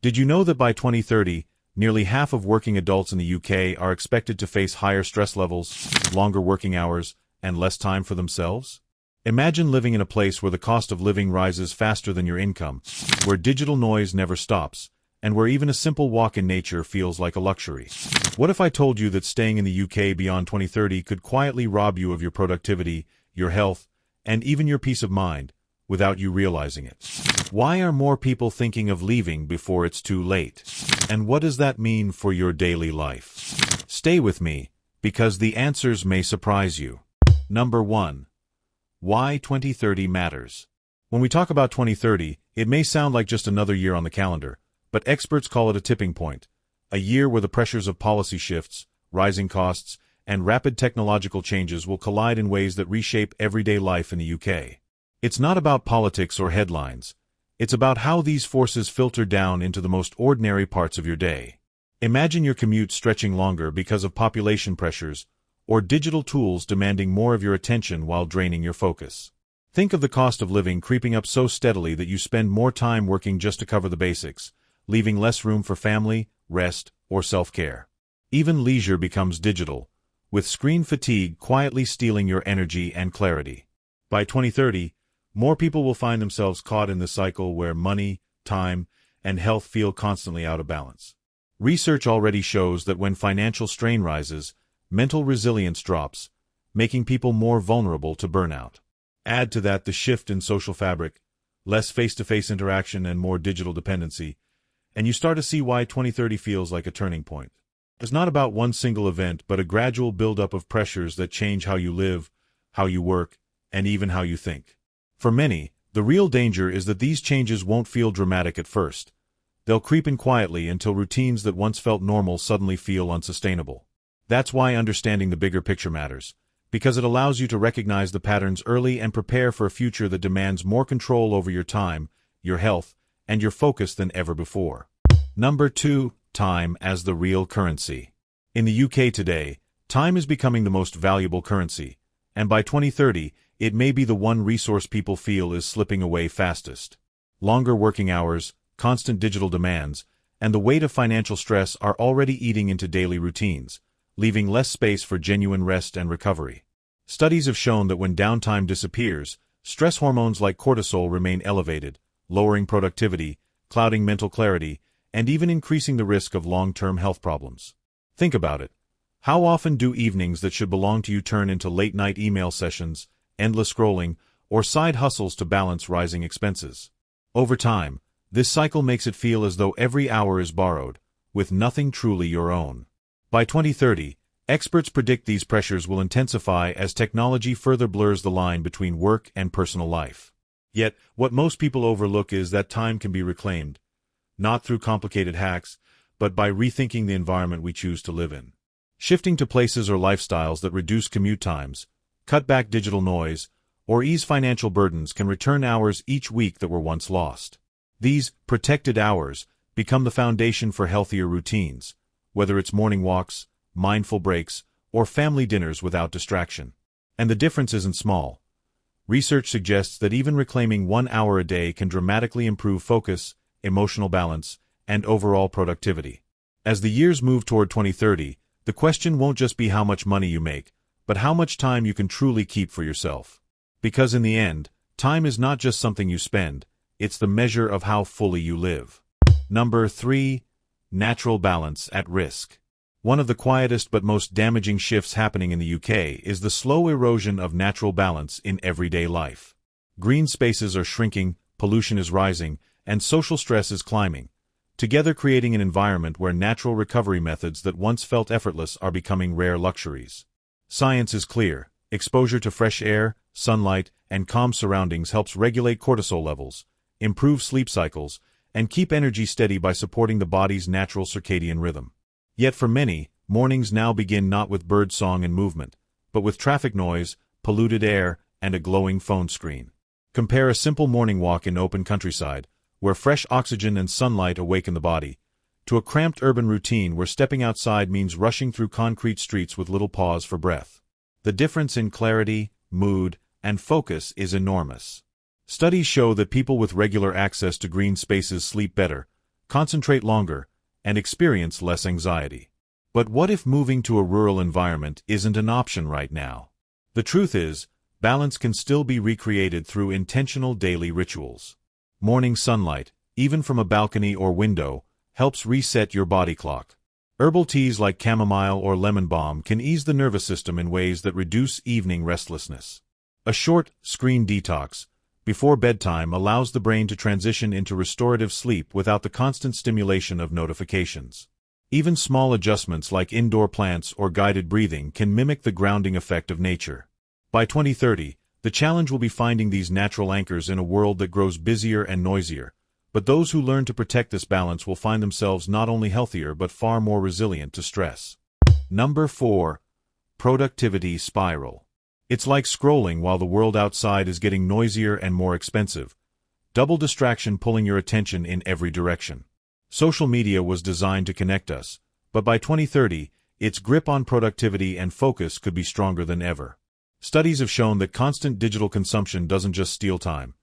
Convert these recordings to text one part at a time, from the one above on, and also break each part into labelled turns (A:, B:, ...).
A: Did you know that by 2030, nearly half of working adults in the UK are expected to face higher stress levels, longer working hours, and less time for themselves? Imagine living in a place where the cost of living rises faster than your income, where digital noise never stops, and where even a simple walk in nature feels like a luxury. What if I told you that staying in the UK beyond 2030 could quietly rob you of your productivity, your health, and even your peace of mind, without you realizing it? Why are more people thinking of leaving before it's too late? And what does that mean for your daily life? Stay with me, because the answers may surprise you. Number 1. Why 2030 matters. When we talk about 2030, it may sound like just another year on the calendar, but experts call it a tipping point, a year where the pressures of policy shifts, rising costs, and rapid technological changes will collide in ways that reshape everyday life in the UK. It's not about politics or headlines. It's about how these forces filter down into the most ordinary parts of your day. Imagine your commute stretching longer because of population pressures, or digital tools demanding more of your attention while draining your focus. Think of the cost of living creeping up so steadily that you spend more time working just to cover the basics, leaving less room for family, rest, or self-care. Even leisure becomes digital, with screen fatigue quietly stealing your energy and clarity. By 2030, more people will find themselves caught in the cycle where money, time, and health feel constantly out of balance. Research already shows that when financial strain rises, mental resilience drops, making people more vulnerable to burnout. Add to that the shift in social fabric, less face-to-face interaction and more digital dependency, and you start to see why 2030 feels like a turning point. It's not about one single event, but a gradual buildup of pressures that change how you live, how you work, and even how you think. For many, the real danger is that these changes won't feel dramatic at first. They'll creep in quietly until routines that once felt normal suddenly feel unsustainable. That's why understanding the bigger picture matters, because it allows you to recognize the patterns early and prepare for a future that demands more control over your time, your health, and your focus than ever before. Number 2. Time as the real currency. In the UK today, time is becoming the most valuable currency, and by 2030, it may be the one resource people feel is slipping away fastest. Longer working hours, constant digital demands, and the weight of financial stress are already eating into daily routines, leaving less space for genuine rest and recovery. Studies have shown that when downtime disappears, stress hormones like cortisol remain elevated, lowering productivity, clouding mental clarity, and even increasing the risk of long-term health problems. Think about it. How often do evenings that should belong to you turn into late-night email sessions, endless scrolling, or side hustles to balance rising expenses? Over time, this cycle makes it feel as though every hour is borrowed, with nothing truly your own. By 2030, experts predict these pressures will intensify as technology further blurs the line between work and personal life. Yet, what most people overlook is that time can be reclaimed, not through complicated hacks, but by rethinking the environment we choose to live in. Shifting to places or lifestyles that reduce commute times, cut back digital noise, or ease financial burdens can return hours each week that were once lost. These protected hours become the foundation for healthier routines, whether it's morning walks, mindful breaks, or family dinners without distraction. And the difference isn't small. Research suggests that even reclaiming 1 hour a day can dramatically improve focus, emotional balance, and overall productivity. As the years move toward 2030, the question won't just be how much money you make, but how much time you can truly keep for yourself. Because in the end, time is not just something you spend, it's the measure of how fully you live. Number 3. Natural balance at risk. One of the quietest but most damaging shifts happening in the UK is the slow erosion of natural balance in everyday life. Green spaces are shrinking, pollution is rising, and social stress is climbing, together creating an environment where natural recovery methods that once felt effortless are becoming rare luxuries. Science is clear. Exposure to fresh air, sunlight, and calm surroundings helps regulate cortisol levels, improve sleep cycles, and keep energy steady by supporting the body's natural circadian rhythm. Yet for many, mornings now begin not with bird song and movement, but with traffic noise, polluted air, and a glowing phone screen. Compare a simple morning walk in open countryside, where fresh oxygen and sunlight awaken the body, to a cramped urban routine where stepping outside means rushing through concrete streets with little pause for breath. The difference in clarity, mood, and focus is enormous. Studies show that people with regular access to green spaces sleep better, concentrate longer, and experience less anxiety. But what if moving to a rural environment isn't an option right now? The truth is, balance can still be recreated through intentional daily rituals. Morning sunlight, even from a balcony or window, helps reset your body clock. Herbal teas like chamomile or lemon balm can ease the nervous system in ways that reduce evening restlessness. A short screen detox before bedtime allows the brain to transition into restorative sleep without the constant stimulation of notifications. Even small adjustments like indoor plants or guided breathing can mimic the grounding effect of nature. By 2030, the challenge will be finding these natural anchors in a world that grows busier and noisier, but those who learn to protect this balance will find themselves not only healthier but far more resilient to stress. Number 4. Productivity spiral. It's like scrolling while the world outside is getting noisier and more expensive. Double distraction pulling your attention in every direction. Social media was designed to connect us, but by 2030, its grip on productivity and focus could be stronger than ever. Studies have shown that constant digital consumption doesn't just steal time.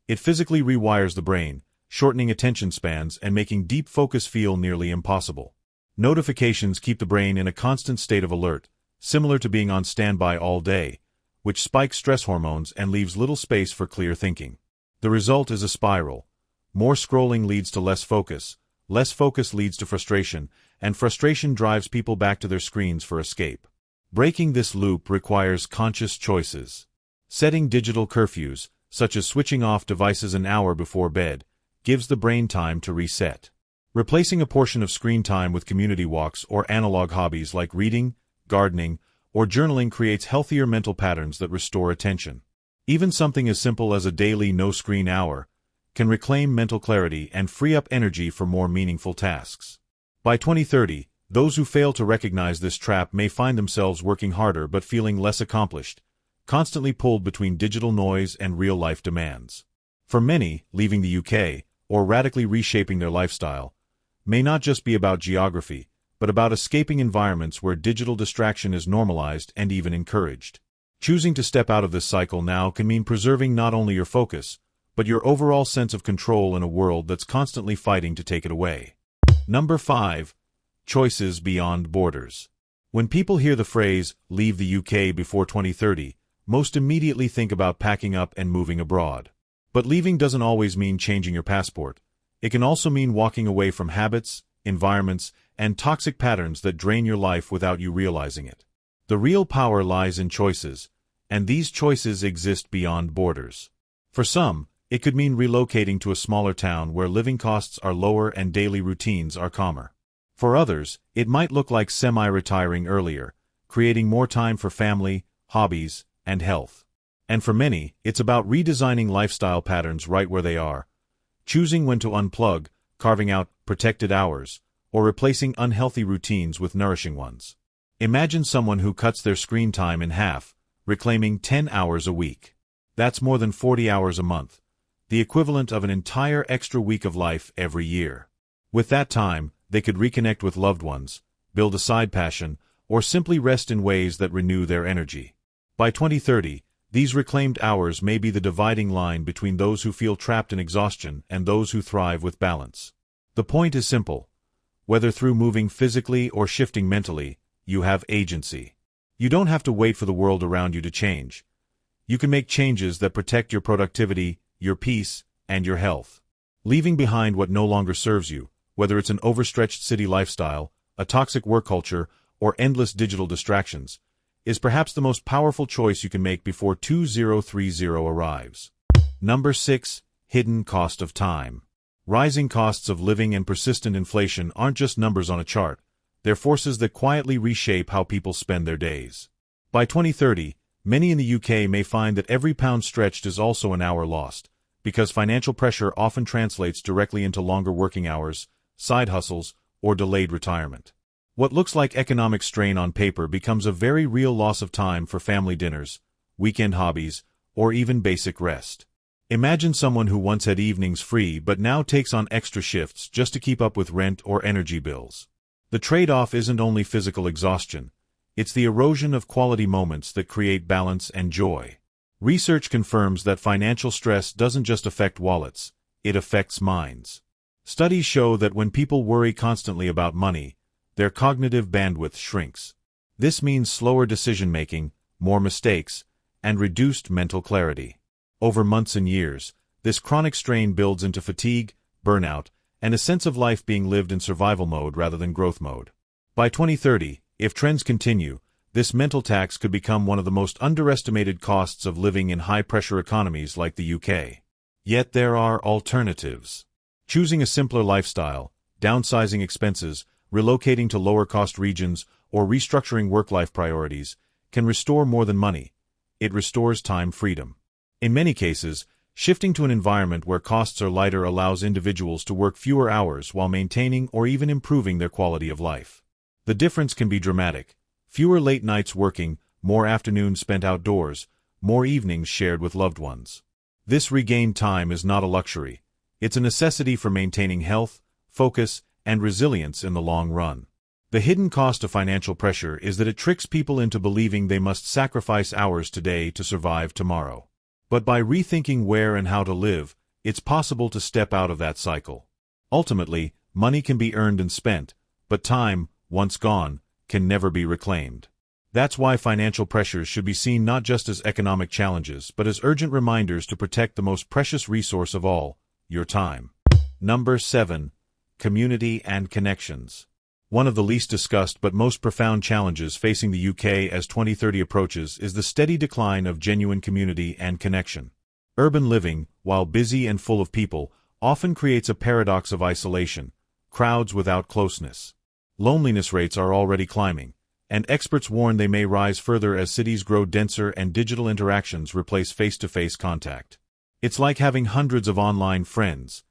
A: It physically rewires the brain, shortening attention spans and making deep focus feel nearly impossible. Notifications keep the brain in a constant state of alert, similar to being on standby all day, which spikes stress hormones and leaves little space for clear thinking. The result is a spiral. More scrolling leads to less focus leads to frustration, and frustration drives people back to their screens for escape. Breaking this loop requires conscious choices. Setting digital curfews, such as switching off devices an hour before bed, gives the brain time to reset. Replacing a portion of screen time with community walks or analog hobbies like reading, gardening, or journaling creates healthier mental patterns that restore attention. Even something as simple as a daily no-screen hour can reclaim mental clarity and free up energy for more meaningful tasks. By 2030, those who fail to recognize this trap may find themselves working harder but feeling less accomplished, constantly pulled between digital noise and real-life demands. For many, leaving the UK, or radically reshaping their lifestyle, may not just be about geography, but about escaping environments where digital distraction is normalized and even encouraged. Choosing to step out of this cycle now can mean preserving not only your focus, but your overall sense of control in a world that's constantly fighting to take it away. Number 5. Choices beyond borders. When people hear the phrase, leave the UK before 2030, most immediately think about packing up and moving abroad. But leaving doesn't always mean changing your passport. It can also mean walking away from habits, environments, and toxic patterns that drain your life without you realizing it. The real power lies in choices, and these choices exist beyond borders. For some, it could mean relocating to a smaller town where living costs are lower and daily routines are calmer. For others, it might look like semi-retiring earlier, creating more time for family, hobbies, and health. And for many, it's about redesigning lifestyle patterns right where they are, choosing when to unplug, carving out protected hours, or replacing unhealthy routines with nourishing ones. Imagine someone who cuts their screen time in half, reclaiming 10 hours a week. That's more than 40 hours a month, the equivalent of an entire extra week of life every year. With that time, they could reconnect with loved ones, build a side passion, or simply rest in ways that renew their energy. By 2030, these reclaimed hours may be the dividing line between those who feel trapped in exhaustion and those who thrive with balance. The point is simple. Whether through moving physically or shifting mentally, you have agency. You don't have to wait for the world around you to change. You can make changes that protect your productivity, your peace, and your health. Leaving behind what no longer serves you, whether it's an overstretched city lifestyle, a toxic work culture, or endless digital distractions, is perhaps the most powerful choice you can make before 2030 arrives. Number 6. Hidden cost of time. Rising costs of living and persistent inflation aren't just numbers on a chart, they're forces that quietly reshape how people spend their days. By 2030, many in the UK may find that every pound stretched is also an hour lost, because financial pressure often translates directly into longer working hours, side hustles, or delayed retirement. What looks like economic strain on paper becomes a very real loss of time for family dinners, weekend hobbies, or even basic rest. Imagine someone who once had evenings free but now takes on extra shifts just to keep up with rent or energy bills. The trade-off isn't only physical exhaustion, it's the erosion of quality moments that create balance and joy. Research confirms that financial stress doesn't just affect wallets, it affects minds. Studies show that when people worry constantly about money, their cognitive bandwidth shrinks. This means slower decision-making, more mistakes, and reduced mental clarity. Over months and years, this chronic strain builds into fatigue, burnout, and a sense of life being lived in survival mode rather than growth mode. By 2030, if trends continue, this mental tax could become one of the most underestimated costs of living in high-pressure economies like the UK. Yet there are alternatives. Choosing a simpler lifestyle, downsizing expenses, relocating to lower-cost regions, or restructuring work-life priorities can restore more than money. It restores time freedom. In many cases, shifting to an environment where costs are lighter allows individuals to work fewer hours while maintaining or even improving their quality of life. The difference can be dramatic. Fewer late nights working, more afternoons spent outdoors, more evenings shared with loved ones. This regained time is not a luxury. It's a necessity for maintaining health, focus, and resilience in the long run. The hidden cost of financial pressure is that it tricks people into believing they must sacrifice hours today to survive tomorrow. But by rethinking where and how to live, it's possible to step out of that cycle. Ultimately, money can be earned and spent, but time, once gone, can never be reclaimed. That's why financial pressures should be seen not just as economic challenges, but as urgent reminders to protect the most precious resource of all, your time. Number 7. Community and connections. One of the least discussed but most profound challenges facing the UK as 2030 approaches is the steady decline of genuine community and connection. Urban living, while busy and full of people, often creates a paradox of isolation, crowds without closeness. Loneliness rates are already climbing, and experts warn they may rise further as cities grow denser and digital interactions replace face-to-face contact. It's like having hundreds of online friends,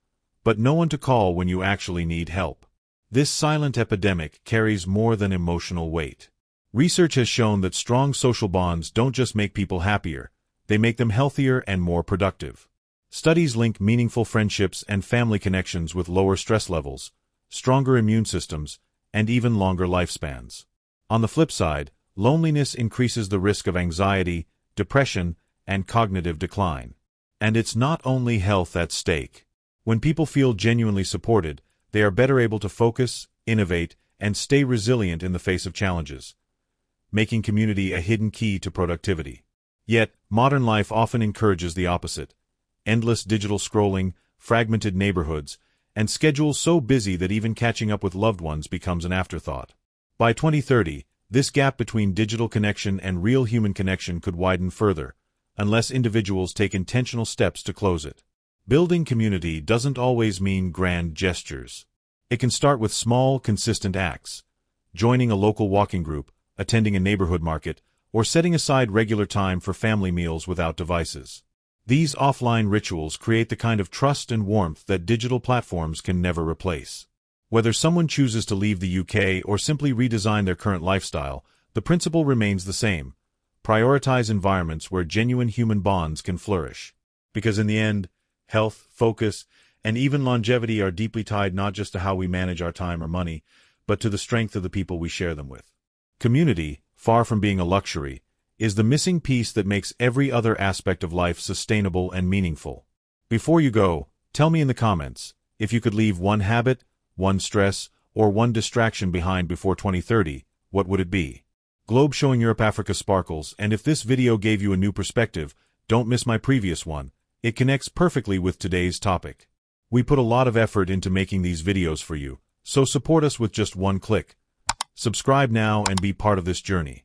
A: but no one to call when you actually need help. This silent epidemic carries more than emotional weight. Research has shown that strong social bonds don't just make people happier, they make them healthier and more productive. Studies link meaningful friendships and family connections with lower stress levels, stronger immune systems, and even longer lifespans. On the flip side, loneliness increases the risk of anxiety, depression, and cognitive decline. And it's not only health at stake. When people feel genuinely supported, they are better able to focus, innovate, and stay resilient in the face of challenges, making community a hidden key to productivity. Yet, modern life often encourages the opposite. Endless digital scrolling, fragmented neighborhoods, and schedules so busy that even catching up with loved ones becomes an afterthought. By 2030, this gap between digital connection and real human connection could widen further, unless individuals take intentional steps to close it. Building community doesn't always mean grand gestures. It can start with small, consistent acts. Joining a local walking group, attending a neighborhood market, or setting aside regular time for family meals without devices. These offline rituals create the kind of trust and warmth that digital platforms can never replace. Whether someone chooses to leave the UK or simply redesign their current lifestyle, the principle remains the same. Prioritize environments where genuine human bonds can flourish. Because in the end, health, focus, and even longevity are deeply tied not just to how we manage our time or money, but to the strength of the people we share them with. Community, far from being a luxury, is the missing piece that makes every other aspect of life sustainable and meaningful. Before you go, tell me in the comments, if you could leave one habit, one stress, or one distraction behind before 2030, what would it be? Globe showing Europe Africa sparkles, and if this video gave you a new perspective, don't miss my previous one. It connects perfectly with today's topic. We put a lot of effort into making these videos for you, so support us with just one click. Subscribe now and be part of this journey.